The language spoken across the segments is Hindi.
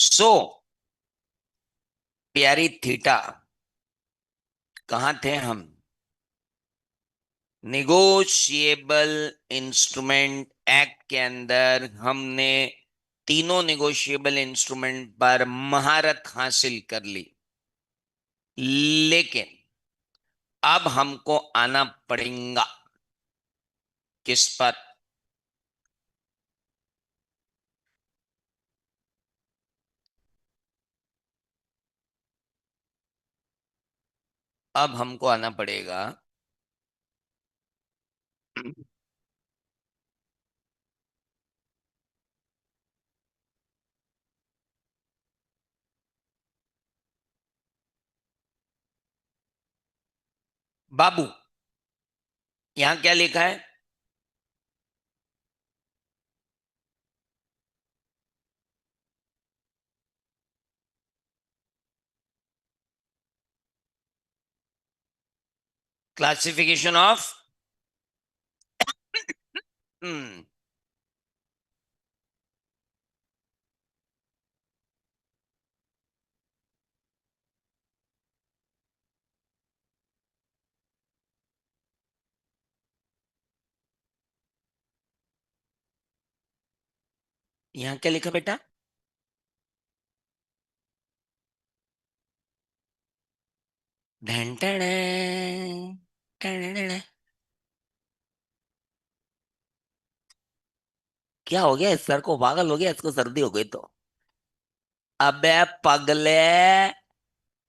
सो प्यारी थीटा, कहाँ थे हम? निगोशिएबल इंस्ट्रूमेंट एक्ट के अंदर हमने तीनों निगोशिएबल इंस्ट्रूमेंट पर महारत हासिल कर ली। लेकिन अब हमको आना पड़ेगा किस पर? अब हमको आना पड़ेगा। बाबू, यहां क्या लिखा है? Classification of. हम्म। यहां क्या लिखा बेटा? ढन ढन ढन ढन। क्या हो गया इस सर को? पागल हो गया? इसको सर्दी हो गई तो? अबे पगले,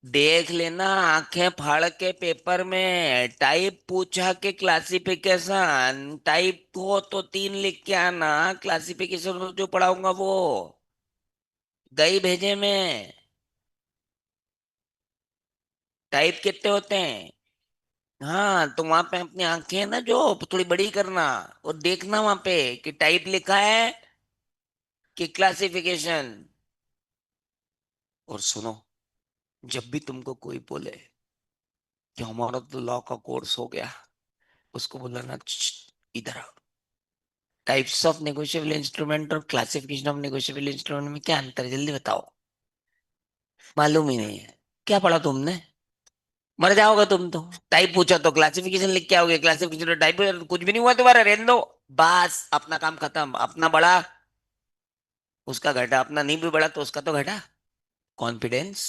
देख लेना आंखें फाड़ के पेपर में टाइप पूछा के क्लासिफिकेशन। टाइप हो तो तीन लिख के आना, क्लासिफिकेशन जो पढ़ाऊंगा वो गई भेजे में। टाइप कितने होते हैं? हाँ, तो वहां पे अपनी आंखें है ना जो थोड़ी बड़ी करना और देखना वहां पे कि टाइप लिखा है कि क्लासिफिकेशन। और सुनो, जब भी तुमको कोई बोले कि हमारा तो लॉ का कोर्स हो गया, उसको बोलना इधर आओ। टाइप्स ऑफ नेगोशिएबल इंस्ट्रूमेंट और क्लासिफिकेशन ऑफ नेगोशिएबल इंस्ट्रूमेंट में क्या अंतर है? जल्दी बताओ। मालूम ही नहीं है? क्या पढ़ा तुमने? मर जाओगे तुम तो। टाइप पूछा तो क्लासिफिकेशन लिख के आओगे, क्लासिफिकेशन तो टाइप। कुछ भी नहीं हुआ तुम्हारा, रहने दो। बस अपना काम खत्म। अपना बड़ा, उसका घटा। अपना नहीं भी बड़ा तो उसका तो घटा। कॉन्फिडेंस।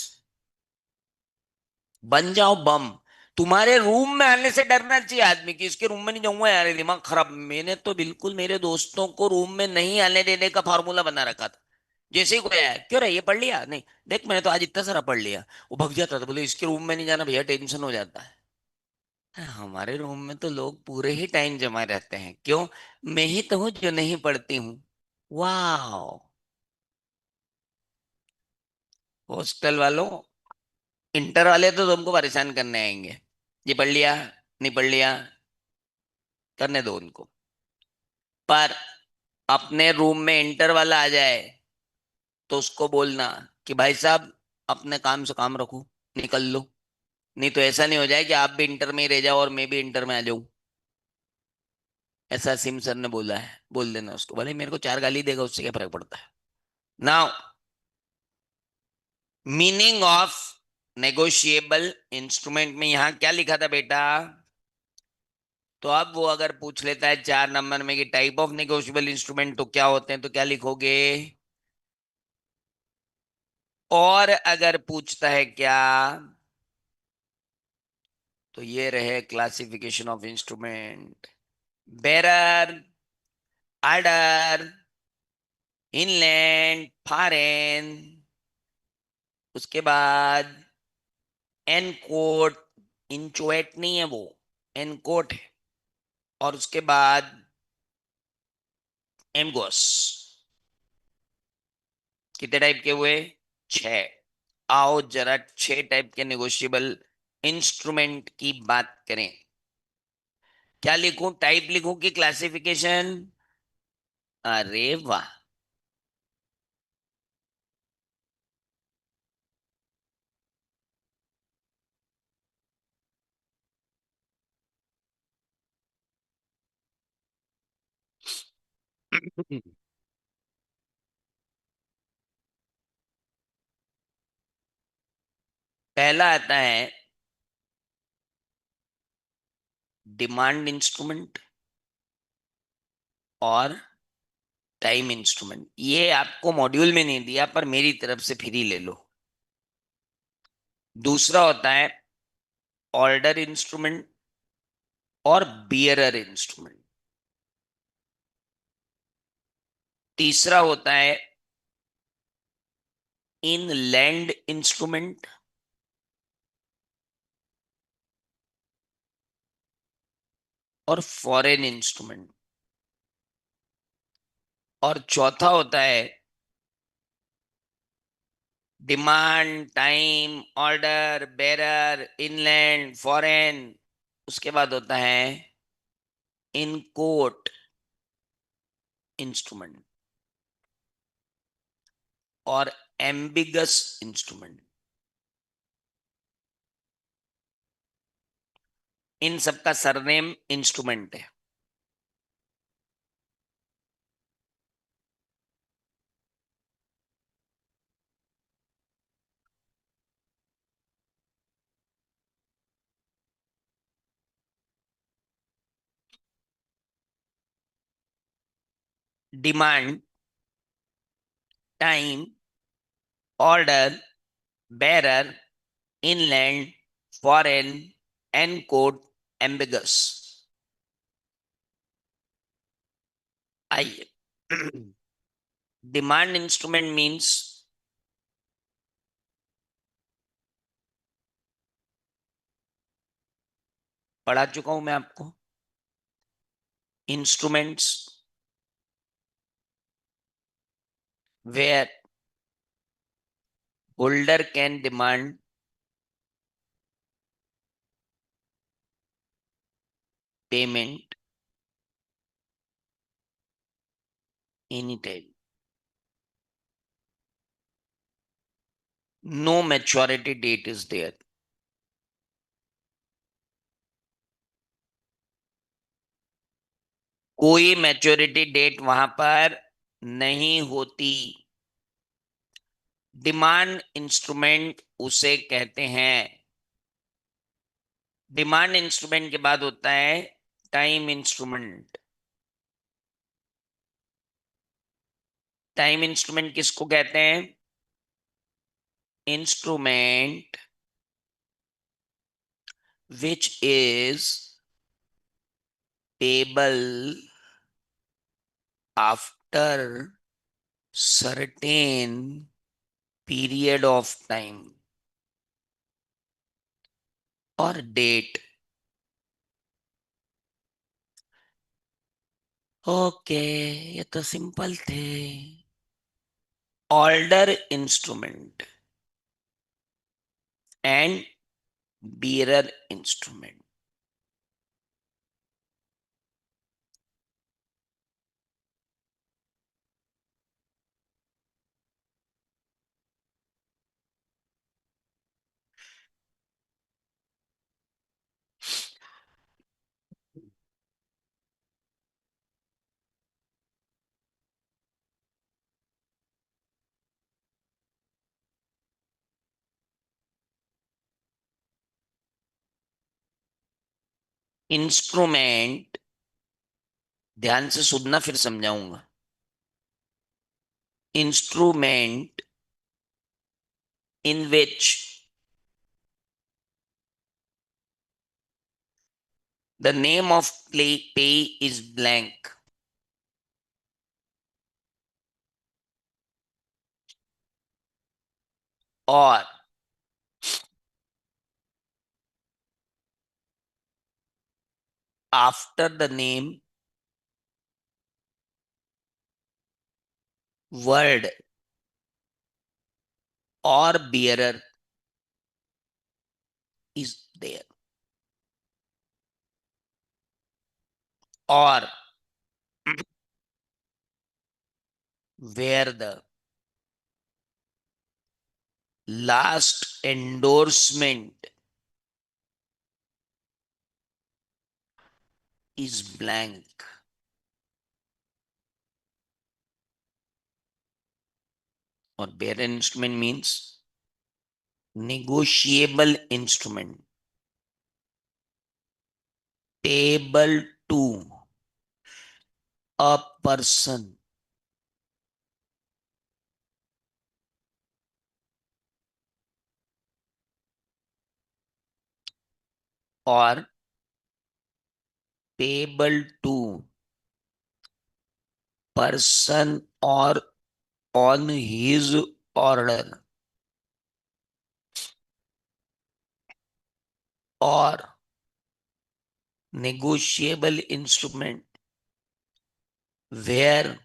बन जाओ बम। तुम्हारे रूम में आने से डरना चाहिए आदमी की, इसके रूम में नहीं जाऊंगा यार, ये दिमाग खराब। मैंने तो बिल्कुल मेरे दोस्तों को रूम में नहीं आने देने का फार्मूला बना रखा था। जैसे ही कोई आया, क्यों रे ये पढ़ लिया? नहीं, देख मैंने तो आज इतना सारा पढ़ लिया। वो भग जाता था, बोले इसके रूम में नहीं जाना भैया, टेंशन हो जाता है। हमारे रूम में तो लोग पूरे ही टाइम जमा रहते हैं। क्यों? मैं ही तो हूँ जो नहीं पढ़ती हूँ। वाह। हॉस्टल वालों, इंटर वाले तो तुमको परेशान करने आएंगे। ये पढ़ लिया, नहीं पढ़ लिया, करने दो उनको। पर अपने रूम में इंटर वाला आ जाए तो उसको बोलना कि भाई साहब, अपने काम से काम रखो, निकल लो। नहीं तो ऐसा नहीं हो जाए कि आप भी इंटर में ही रह जाओ और मैं भी इंटर में आ जाऊं। ऐसा सिम सर ने बोला है, बोल देना उसको। भले मेरे को चार गाली देगा, उससे क्या फर्क पड़ता है। Now, meaning of negotiable instrument में यहां क्या लिखा था बेटा? तो अब वो अगर पूछ लेता है 4 नंबर में कि टाइप ऑफ नेगोशिएबल इंस्ट्रूमेंट तो क्या होते हैं, तो क्या लिखोगे? और अगर पूछता है क्या, तो ये रहे classification of instrument. Bearer, order, inland, foreign. उसके बाद एनकोट। इंचोएट नहीं है वो, एनकोट है। और उसके बाद एमगोस। कितने टाइप के हुए? छह। आओ जरा 6 टाइप के नेगोशिएबल इंस्ट्रूमेंट की बात करें। क्या लिखूं? टाइप लिखूं कि क्लासिफिकेशन? अरे वाह। पहला आता है डिमांड इंस्ट्रूमेंट और टाइम इंस्ट्रूमेंट। ये आपको मॉड्यूल में नहीं दिया, पर मेरी तरफ से फ्री ले लो। दूसरा होता है ऑर्डर इंस्ट्रूमेंट और बियरर इंस्ट्रूमेंट। तीसरा होता है इनलैंड इंस्ट्रूमेंट और फॉरेन इंस्ट्रूमेंट। और चौथा होता है demand, time, order, bearer, inland, foreign. उसके बाद होता है इन कोर्ट इंस्ट्रूमेंट और एम्बिगस इंस्ट्रूमेंट। इन सबका सरनेम इंस्ट्रूमेंट है। Demand, time, order, bearer, inland, foreign, inchoate, ambiguous. आइए, डिमांड इंस्ट्रूमेंट मींस पढ़ा चुका हूं मैं आपको। Instruments where holder can demand payment any time, no maturity date is there. कोई मैच्योरिटी डेट वहां पर नहीं होती। डिमांड इंस्ट्रूमेंट उसे कहते हैं। डिमांड इंस्ट्रूमेंट के बाद होता है टाइम इंस्ट्रूमेंट। टाइम इंस्ट्रूमेंट किसको कहते हैं? Instrument which is payable after certain period of time और डेट। ओके, ये तो सिंपल थे। Order instrument and bearer instrument. Instrument, ध्यान से सुनना फिर समझाऊंगा। Instrument in which the name of pay is blank or after the name word or bearer is there, or where the last endorsement is blank। और bearer instrument means negotiable instrument, payable to a person or payable to person or on his order, or negotiable instrument where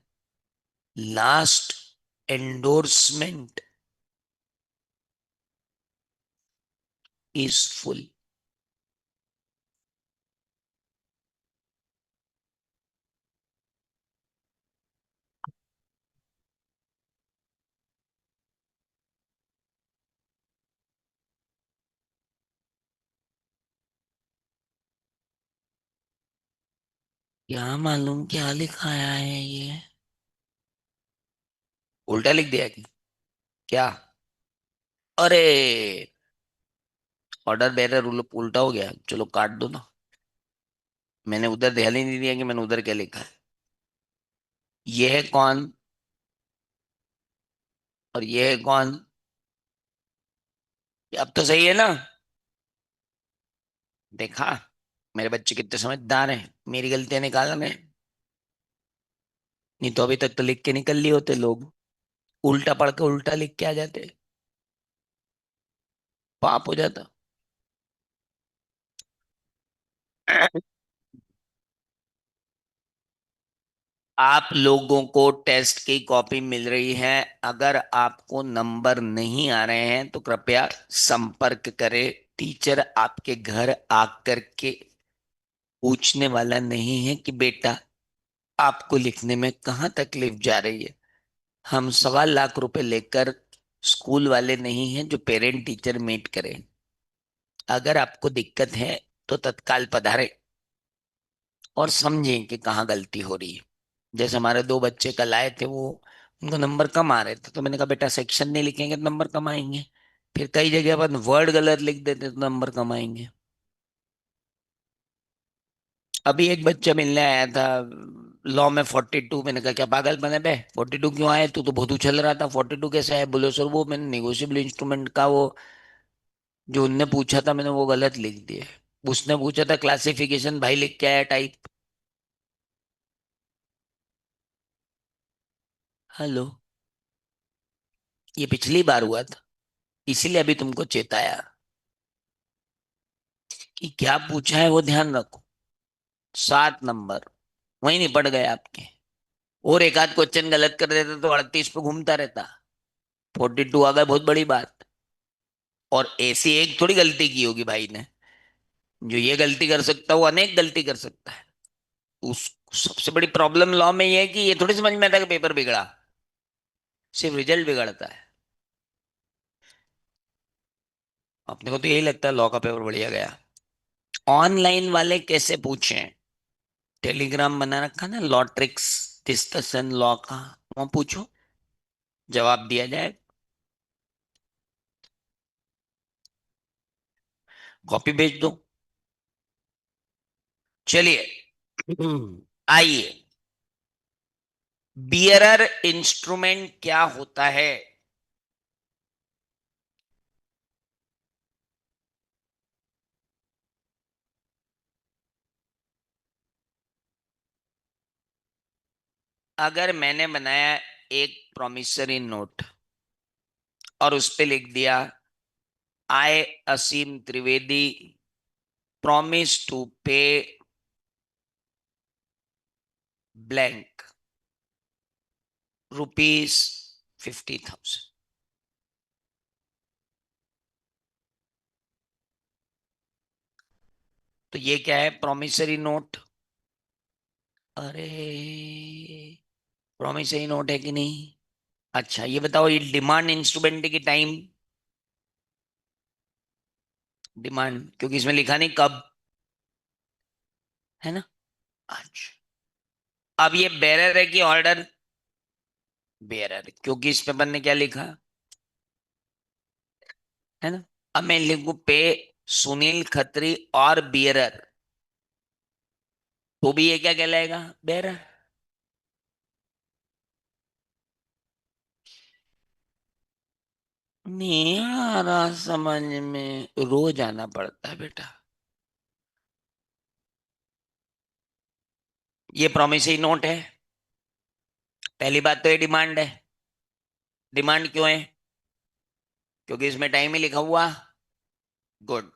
last endorsement is full. क्या मालूम क्या लिखा है ये, उल्टा लिख दिया क्या? अरे, ऑर्डर बेरर उल्टा हो गया, चलो काट दो ना। मैंने उधर ध्यान ही नहीं दिया कि मैंने उधर क्या लिखा है। ये है कौन और ये है कौन? अब तो सही है ना? देखा, मेरे बच्चे कितने समझदार हैं, मेरी गलतियां निकालने। नहीं तो अभी तक तो लिख के निकल लिए होते लोग, उल्टा पढ़ के उल्टा लिख के आ जाते, पाप हो जाता। आप लोगों को टेस्ट की कॉपी मिल रही है। अगर आपको नंबर नहीं आ रहे हैं तो कृपया संपर्क करें। टीचर आपके घर आकर के पूछने वाला नहीं है कि बेटा आपको लिखने में कहाँ तकलीफ जा रही है। हम 1.25 लाख लेकर स्कूल वाले नहीं हैं जो पेरेंट टीचर मीट करें। अगर आपको दिक्कत है तो तत्काल पधारे और समझें कि कहाँ गलती हो रही है। जैसे हमारे 2 बच्चे कल आए थे, वो उनको नंबर कम आ रहे थे, तो मैंने कहा बेटा सेक्शन नहीं लिखेंगे तो नंबर कम आएंगे। फिर कई जगह पर वर्ड गलत लिख देते तो नंबर कम आएंगे। अभी एक बच्चा मिलने आया था, लॉ में 42। मैंने कहा क्या पागल बने बे, 42 क्यों आए? तू तो बहुत उछल रहा था, 42 कैसे आए? बोले सर वो मैंने नेगोशिएबल इंस्ट्रूमेंट का वो जो उनने पूछा था मैंने वो गलत लिख दिया। उसने पूछा था क्लासिफिकेशन, भाई लिख के आया टाइप। हेलो, ये पिछली बार हुआ था, इसीलिए अभी तुमको चेताया कि क्या पूछा है वो ध्यान रखो। 7 नंबर वही नहीं पड़ गए आपके। और एक आध क्वेश्चन गलत कर देते तो 38 पे घूमता रहता। 42 आ गए, बहुत बड़ी बात। और ऐसी एक थोड़ी गलती की होगी भाई ने, जो ये गलती कर सकता है वो अनेक गलती कर सकता है। उस सबसे बड़ी प्रॉब्लम लॉ में ये है कि ये थोड़ी समझ में आता कि पेपर बिगड़ा, सिर्फ रिजल्ट बिगड़ता है। अपने को तो यही लगता है लॉ का पेपर बढ़िया गया। ऑनलाइन वाले कैसे पूछें? टेलीग्राम बना रखा ना लॉ ट्रिक्स डिस्कशन लॉ का, वहां पूछो, जवाब दिया जाए। कॉपी भेज दो। चलिए, आइए, बियरर इंस्ट्रूमेंट क्या होता है? अगर मैंने बनाया एक प्रोमिसरी नोट और उस पे लिख दिया, आई असीम त्रिवेदी प्रॉमिस टू पे ब्लैंक ₹50,000, तो ये क्या है? Promissory note. अरे, प्रोमिसरी नोट है कि नहीं? अच्छा ये बताओ, ये डिमांड इंस्ट्रूमेंट है कि टाइम डिमांड? क्योंकि इसमें लिखा नहीं कब, है ना? अच्छा, अब ये बेरर है कि ऑर्डर? बेरर, क्योंकि इस पेपर ने क्या लिखा? है ना। अब मैं लिखूं पे सुनील खत्री और बियरर, तो भी ये क्या कहलाएगा, बेरर। नहीं आ रहा समझ में, रोज आना पड़ता है बेटा। ये प्रोमिसरी नोट है। पहली बात तो ये डिमांड है। डिमांड क्यों है? क्योंकि इसमें टाइम ही लिखा हुआ। गुड।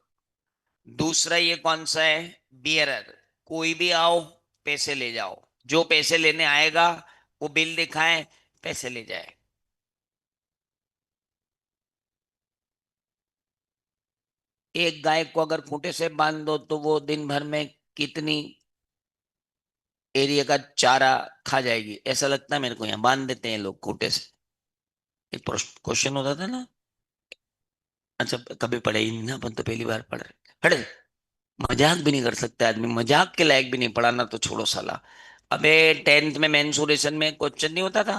दूसरा ये कौन सा है? बियरर। कोई भी आओ, पैसे ले जाओ। जो पैसे लेने आएगा वो बिल दिखाए, पैसे ले जाए। एक गाय को अगर खूंटे से बांध दो तो वो दिन भर में कितनी एरिया का चारा खा जाएगी? ऐसा लगता है मेरे को, यहाँ बांध देते हैं लोग खूंटे से। एक क्वेश्चन होता था ना। अच्छा, कभी पढ़े ही नहीं ना अपन, तो पहली बार पढ़ रहे। हटे। मजाक भी नहीं कर सकते आदमी, मजाक के लायक भी नहीं, पढ़ाना तो छोड़ो साला। अबे 10th में मेंसुरेशन में क्वेश्चन नहीं होता था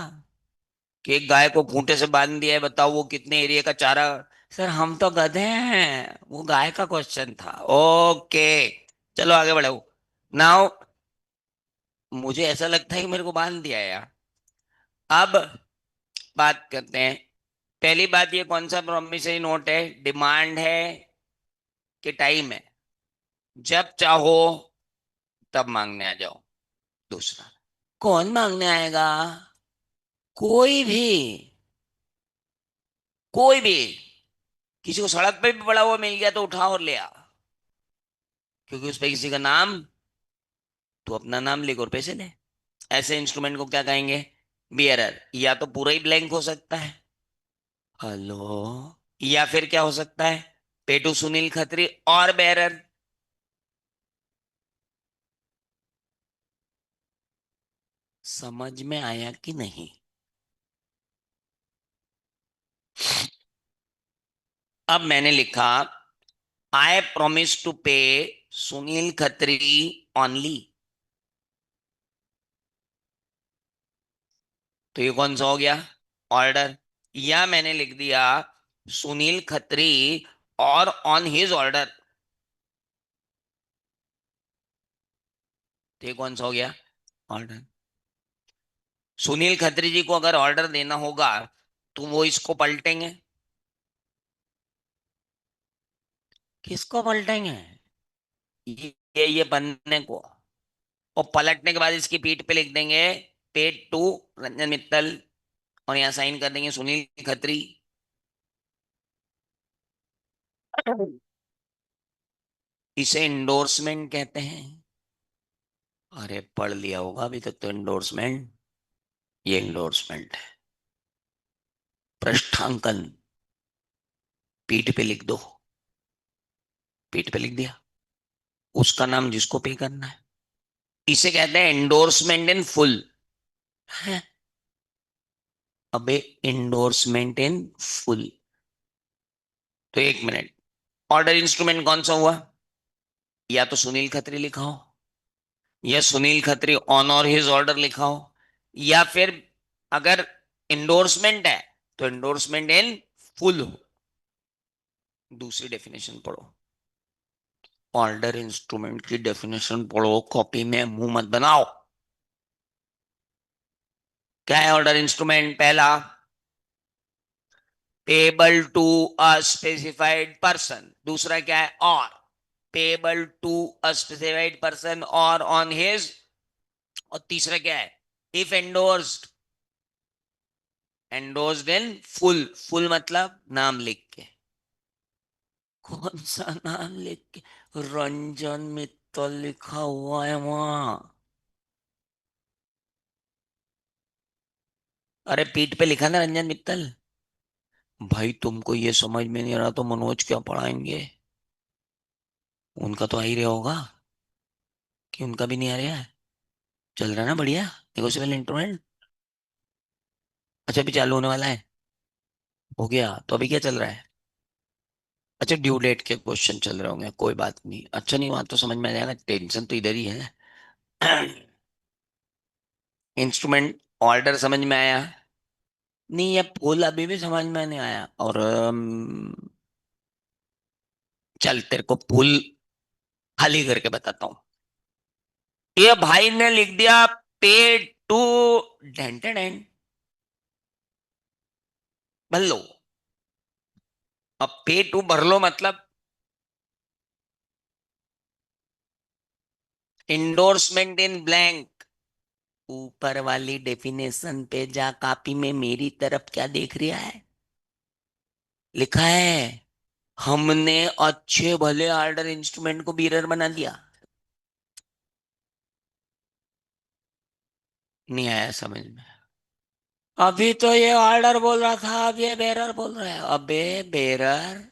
कि एक गाय को खूंटे से बांध दिया है, बताओ वो कितने एरिया का चारा। सर हम तो गधे हैं, वो गाय का क्वेश्चन था। ओके, चलो आगे बढ़ो। नाउ मुझे ऐसा लगता है कि मेरे को बांध दिया है यार। अब बात करते हैं। पहली बात, ये कौन सा प्रोमिसरी नोट है? डिमांड है कि टाइम है? जब चाहो तब मांगने आ जाओ। दूसरा, कौन मांगने आएगा? कोई भी। कोई भी। किसी को सड़क पे भी पड़ा हुआ मिल गया तो उठा और ले आ, क्योंकि उस पे किसी का नाम, तो अपना नाम लिख और पैसे ले। ऐसे इंस्ट्रूमेंट को क्या कहेंगे? बियरर। या तो पूरा ही ब्लैंक हो सकता है, हेलो, या फिर क्या हो सकता है, पेटू सुनील खत्री और बेरर। समझ में आया कि नहीं? अब मैंने लिखा, आई प्रोमिस टू पे सुनील खत्री ओनली। तो ये कौन सा हो गया? ऑर्डर। या मैंने लिख दिया सुनील खत्री और ऑन हिज ऑर्डर। तो ये कौन सा हो गया? ऑर्डर। सुनील खत्री जी को अगर ऑर्डर देना होगा तो वो इसको पलटेंगे। किसको पलटेंगे? ये बनने को। और पलटने के बाद इसकी पीठ पे लिख देंगे पेड टू रंजन मित्तल, और यहाँ साइन कर देंगे सुनील खत्री। इसे इंडोर्समेंट कहते हैं। अरे पढ़ लिया होगा अभी तक तो इंडोर्समेंट। ये इंडोर्समेंट है। पृष्ठांकन पीठ पे लिख दो। पीठ पे लिख दिया, उसका नाम जिसको पे करना है। इसे कहते हैं इंडोर्समेंट इन फुल। है? अबे इंडोर्समेंट इन फुल। तो एक मिनट, ऑर्डर इंस्ट्रूमेंट कौन सा हुआ? या तो सुनील खत्री लिखा हो, या सुनील खत्री ऑन और हिज ऑर्डर लिखा हो, या फिर अगर इंडोर्समेंट है तो इंडोर्समेंट इन फुल हो। दूसरी डेफिनेशन पढ़ो। ऑर्डर इंस्ट्रूमेंट की डेफिनेशन पढ़ो, कॉपी में मुंह मत बनाओ। क्या है ऑर्डर इंस्ट्रूमेंट? पहला, payable to a specified person. दूसरा क्या है? और payable to a specified person और ऑन हिज। और तीसरा क्या है? If endorsed. Endorsed in full. Full मतलब नाम लिख के। कौन सा नाम लिख के? रंजन मित्तल लिखा हुआ है वहां। अरे पीठ पे लिखा ना रंजन मित्तल। भाई तुमको ये समझ में नहीं आ रहा तो मनोज क्या पढ़ाएंगे? उनका तो आ ही रहा होगा। कि उनका भी नहीं आ रहा है? चल रहा है ना बढ़िया नेगोशिएबल इंस्ट्रूमेंट? अच्छा अभी चालू होने वाला है? हो गया तो अभी क्या चल रहा है? अच्छा ड्यू डेट के क्वेश्चन चल रहे होंगे, कोई बात नहीं, अच्छा नहीं हुआ तो समझ में आ जाएगा, टेंशन तो इधर ही है। इंस्ट्रूमेंट ऑर्डर समझ में आया? नहीं, ये फुल अभी भी समझ में नहीं आया। और चल तेरे को फुल खाली करके बताता हूँ। ये भाई ने लिख दिया पे टू डेंटेन, भर लो। अब पे टू भर लो मतलब इंडोर्समेंट इन ब्लैंक। ऊपर वाली डेफिनेशन पे जा, कॉपी में मेरी तरफ क्या देख रहा है, लिखा है हमने अच्छे भले ऑर्डर इंस्ट्रूमेंट को बीरर बना दिया। नहीं आया समझ में? अभी तो ये ऑर्डर बोल रहा था, अब ये बेरर बोल रहा है। अबे बेरर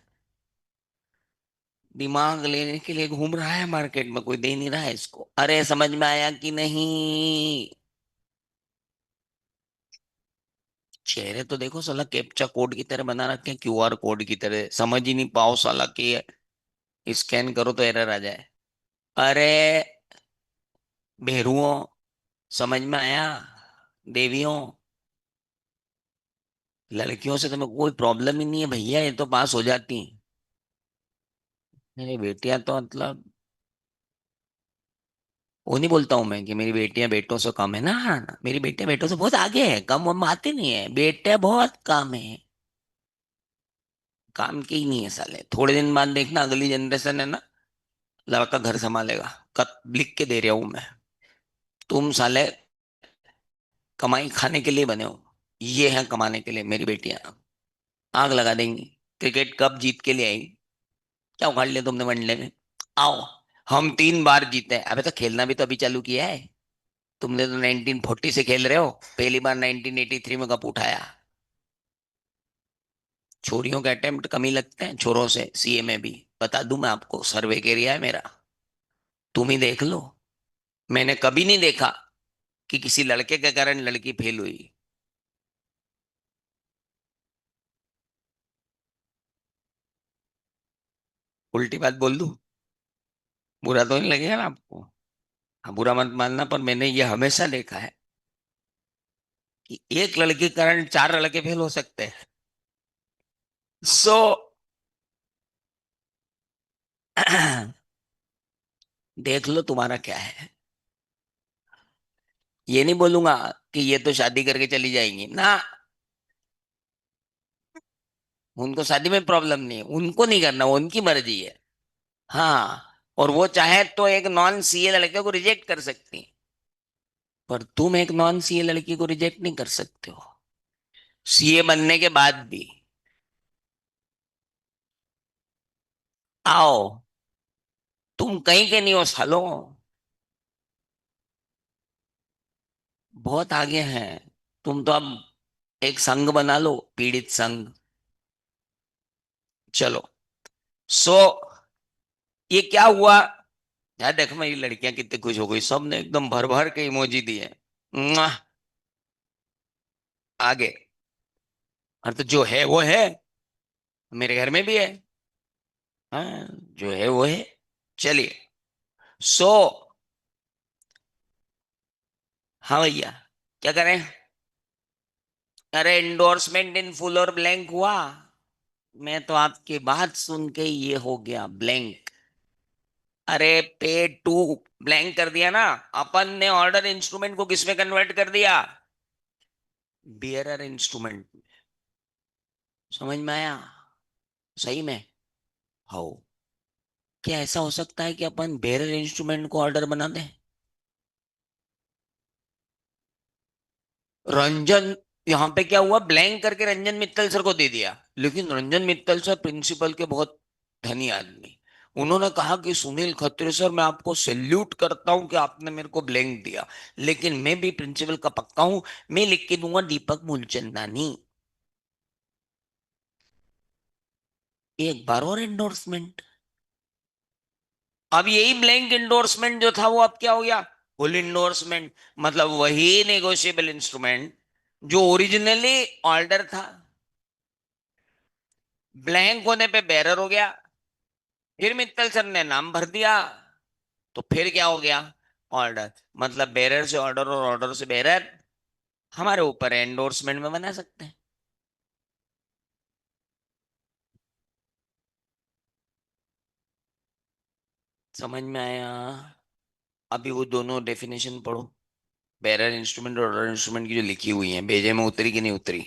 दिमाग लेने के लिए घूम रहा है मार्केट में, कोई दे नहीं रहा है इसको। अरे समझ में आया कि नहीं? चेहरे तो देखो साला कैप्चा कोड की तरह बना रखे हैं, क्यूआर कोड की तरह, समझ ही नहीं पाओ साला कि स्कैन करो तो एरर आ जाए। अरे भेरुओं, समझ में आया? देवियों, लड़कियों से तुम्हें कोई प्रॉब्लम ही नहीं है भैया, ये तो पास हो जाती। मेरी बेटियां तो मतलब, वो नहीं बोलता हूँ मैं कि मेरी बेटियां बेटों से कम है ना, ना, मेरी बेटियां बेटों से बहुत आगे है, कम हम आते नहीं है, बेटे बहुत कम है। काम के ही नहीं है साले। थोड़े दिन बाद देखना अगली जनरेशन है ना, लड़का घर संभालेगा। कत लिख के दे रहा हूं मैं। तुम साले कमाई खाने के लिए बने हो, ये है कमाने के लिए मेरी बेटियां। आग लगा देंगी। क्रिकेट कप जीत के लिए आई, क्या उखाड़ लिया तुमने वनडे में? आओ, हम 3 बार जीते हैं। अबे तो खेलना भी तो अभी चालू किया है। तुमने तो 1940 से खेल रहे हो, पहली बार 1983 में कप उठाया। छोरियों के अटेम्प्ट कम ही लगते हैं छोरों से सीए में भी, बता दूं मैं आपको, सर्वे एरिया है मेरा, तुम ही देख लो। मैंने कभी नहीं देखा कि किसी लड़के के कारण लड़की फेल हुई। उल्टी बात बोल दूं? बुरा तो नहीं लगेगा ना आपको? हाँ, बुरा मत मानना, पर मैंने ये हमेशा देखा है कि एक लड़के के कारण 4 लड़के फेल हो सकते हैं। सो देख लो तुम्हारा क्या है। ये नहीं बोलूंगा कि ये तो शादी करके चली जाएंगी ना, उनको शादी में प्रॉब्लम नहीं है, उनको नहीं करना, वो उनकी मर्जी है। हाँ, और वो चाहे तो एक नॉन सीए लड़के को रिजेक्ट कर सकती है, पर तुम एक नॉन सीए लड़की को रिजेक्ट नहीं कर सकते हो, सीए बनने के बाद भी। आओ, तुम कहीं के नहीं हो सालो, बहुत आगे हैं। तुम तो अब एक संघ बना लो, पीड़ित संघ। चलो। सो ये क्या हुआ? यार देखो मेरी लड़कियां कितनी खुश हो गई, सब ने एकदम भर भर के इमोजी दिए। मुआ, आगे। और तो जो है वो है, मेरे घर में भी है। हाँ, जो है वो है। चलिए। सो हाँ भैया, क्या करें? अरे इंडोर्समेंट इन फुल और ब्लैंक हुआ। मैं तो आपकी बात सुन के ये हो गया ब्लैंक। अरे पे टू ब्लैंक कर दिया ना। अपन ने ऑर्डर इंस्ट्रूमेंट को किसमें कन्वर्ट कर दिया? Bearer instrument. समझ में आया? सही में? हो, क्या ऐसा हो सकता है कि अपन बेरर इंस्ट्रूमेंट को ऑर्डर बना दें? रंजन, यहाँ पे क्या हुआ, ब्लैंक करके रंजन मित्तल सर को दे दिया। लेकिन रंजन मित्तल सर प्रिंसिपल के बहुत धनी आदमी, उन्होंने कहा कि सुनील खत्री सर मैं आपको सैल्यूट करता हूं कि आपने मेरे को ब्लैंक दिया, लेकिन मैं भी प्रिंसिपल का पक्का हूं, मैं लिख के दूंगा दीपक मूलचंदानी। एक बार और एंडोर्समेंट। अब यही ब्लैंक इंडोर्समेंट जो था वो अब क्या हो गया? Full endorsement. मतलब वही नेगोशिएबल इंस्ट्रूमेंट जो ओरिजिनली ऑर्डर था, ब्लैंक होने पे बेरर हो गया। फिर मित्तल सर ने नाम भर दिया, तो फिर क्या हो गया? ऑर्डर। मतलब बेरर से ऑर्डर और ऑर्डर से बेरर, हमारे ऊपर एंडोर्समेंट में बना सकते हैं। समझ में आया? अभी वो दोनों डेफिनेशन पढ़ो, बैरर इंस्ट्रूमेंट और ऑर्डर इंस्ट्रूमेंट की जो लिखी हुई है, भेजे में उतरी कि नहीं उतरी?